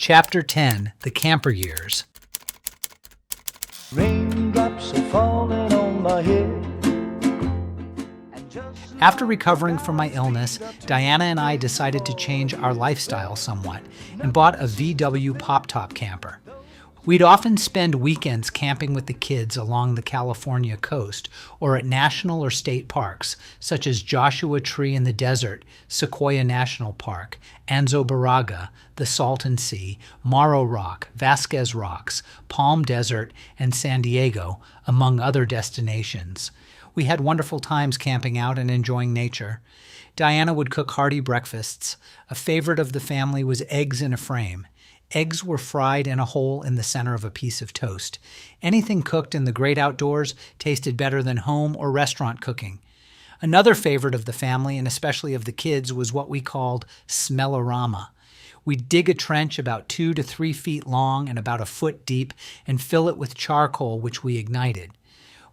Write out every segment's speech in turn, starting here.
Chapter 10, The Camper Years. Raindrops are falling on my head. After recovering from my illness, Diana and I decided to change our lifestyle somewhat and bought a VW pop-top camper. We'd often spend weekends camping with the kids along the California coast or at national or state parks, such as Joshua Tree in the Desert, Sequoia National Park, Anzo Borrega, the Salton Sea, Morro Rock, Vasquez Rocks, Palm Desert, and San Diego, among other destinations. We had wonderful times camping out and enjoying nature. Diana would cook hearty breakfasts. A favorite of the family was eggs in a frame. Eggs were fried in a hole in the center of a piece of toast. Anything cooked in the great outdoors tasted better than home or restaurant cooking. Another favorite of the family, and especially of the kids, was what we called smell-o-rama. We'd dig a trench about 2 to 3 feet long and about a foot deep and fill it with charcoal, which we ignited.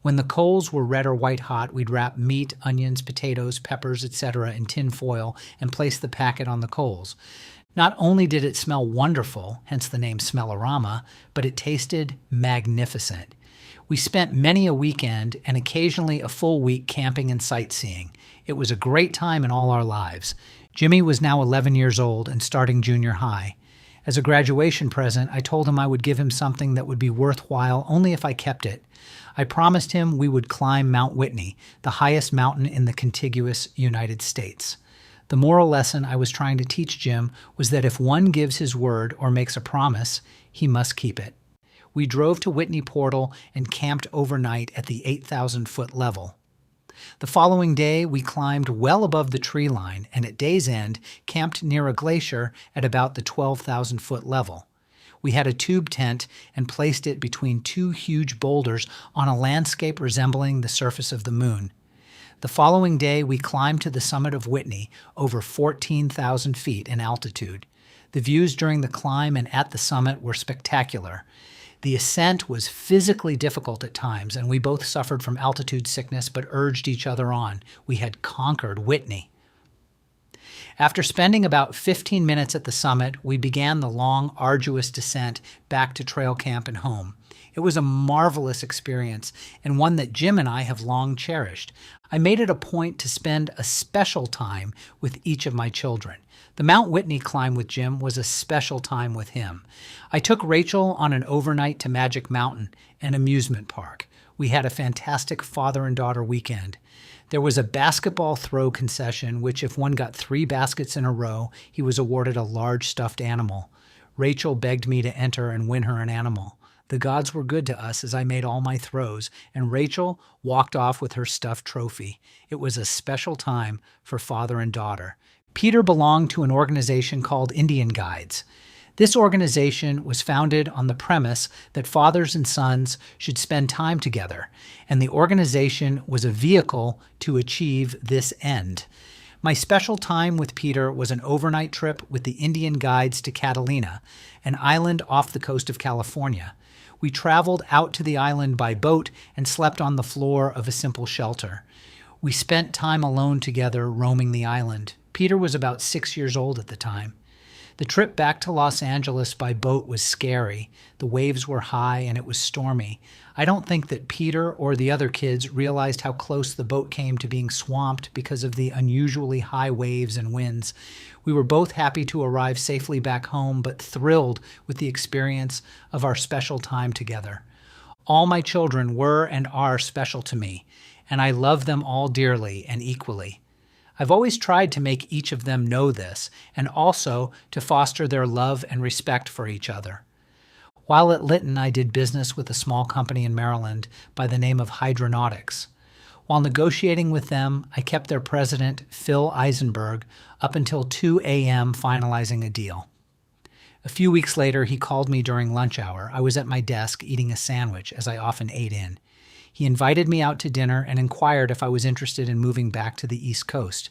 When the coals were red or white hot, we'd wrap meat, onions, potatoes, peppers, etc. in tin foil and place the packet on the coals. Not only did it smell wonderful, hence the name Smell-o-rama, but it tasted magnificent. We spent many a weekend and occasionally a full week camping and sightseeing. It was a great time in all our lives. Jimmy was now 11 years old and starting junior high. As a graduation present, I told him I would give him something that would be worthwhile only if I kept it. I promised him we would climb Mount Whitney, the highest mountain in the contiguous United States. The moral lesson I was trying to teach Jim was that if one gives his word or makes a promise, he must keep it. We drove to Whitney Portal and camped overnight at the 8,000-foot level. The following day, we climbed well above the tree line and at day's end camped near a glacier at about the 12,000-foot level. We had a tube tent and placed it between 2 huge boulders on a landscape resembling the surface of the moon. The following day, we climbed to the summit of Whitney, over 14,000 feet in altitude. The views during the climb and at the summit were spectacular. The ascent was physically difficult at times, and we both suffered from altitude sickness but urged each other on. We had conquered Whitney. After spending about 15 minutes at the summit, we began the long, arduous descent back to trail camp and home. It was a marvelous experience and one that Jim and I have long cherished. I made it a point to spend a special time with each of my children. The Mount Whitney climb with Jim was a special time with him. I took Rachel on an overnight to Magic Mountain, an amusement park. We had a fantastic father and daughter weekend. There was a basketball throw concession, which if one got 3 baskets in a row, he was awarded a large stuffed animal. Rachel begged me to enter and win her an animal. The gods were good to us as I made all my throws, and Rachel walked off with her stuffed trophy. It was a special time for father and daughter. Peter belonged to an organization called Indian Guides. This organization was founded on the premise that fathers and sons should spend time together, and the organization was a vehicle to achieve this end. My special time with Peter was an overnight trip with the Indian Guides to Catalina, an island off the coast of California. We traveled out to the island by boat and slept on the floor of a simple shelter. We spent time alone together roaming the island. Peter was about 6 years old at the time. The trip back to Los Angeles by boat was scary. The waves were high and it was stormy. I don't think that Peter or the other kids realized how close the boat came to being swamped because of the unusually high waves and winds. We were both happy to arrive safely back home, but thrilled with the experience of our special time together. All my children were and are special to me, and I love them all dearly and equally. I've always tried to make each of them know this, and also to foster their love and respect for each other. While at Lytton, I did business with a small company in Maryland by the name of Hydronautics. While negotiating with them, I kept their president, Phil Eisenberg, up until 2 a.m. finalizing a deal. A few weeks later, he called me during lunch hour. I was at my desk eating a sandwich, as I often ate in. He invited me out to dinner and inquired if I was interested in moving back to the East Coast.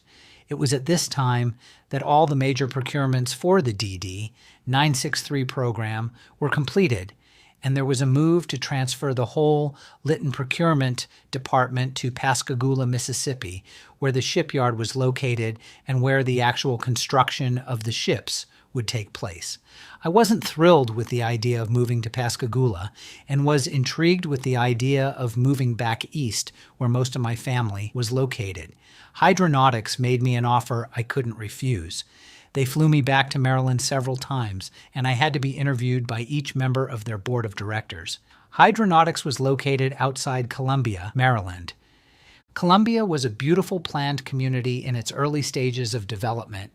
It was at this time that all the major procurements for the DD 963 program were completed, and there was a move to transfer the whole Lytton procurement department to Pascagoula, Mississippi, where the shipyard was located and where the actual construction of the ships would take place. I wasn't thrilled with the idea of moving to Pascagoula and was intrigued with the idea of moving back east where most of my family was located. Hydronautics made me an offer I couldn't refuse. They flew me back to Maryland several times, and I had to be interviewed by each member of their board of directors. Hydronautics was located outside Columbia, Maryland. Columbia was a beautiful planned community in its early stages of development.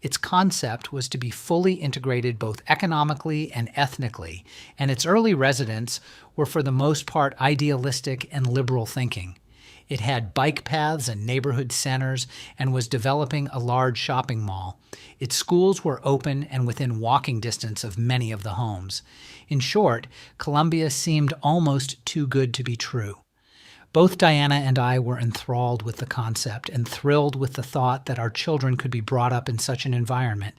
Its concept was to be fully integrated both economically and ethnically, and its early residents were for the most part idealistic and liberal thinking. It had bike paths and neighborhood centers and was developing a large shopping mall. Its schools were open and within walking distance of many of the homes. In short, Columbia seemed almost too good to be true. Both Diana and I were enthralled with the concept and thrilled with the thought that our children could be brought up in such an environment.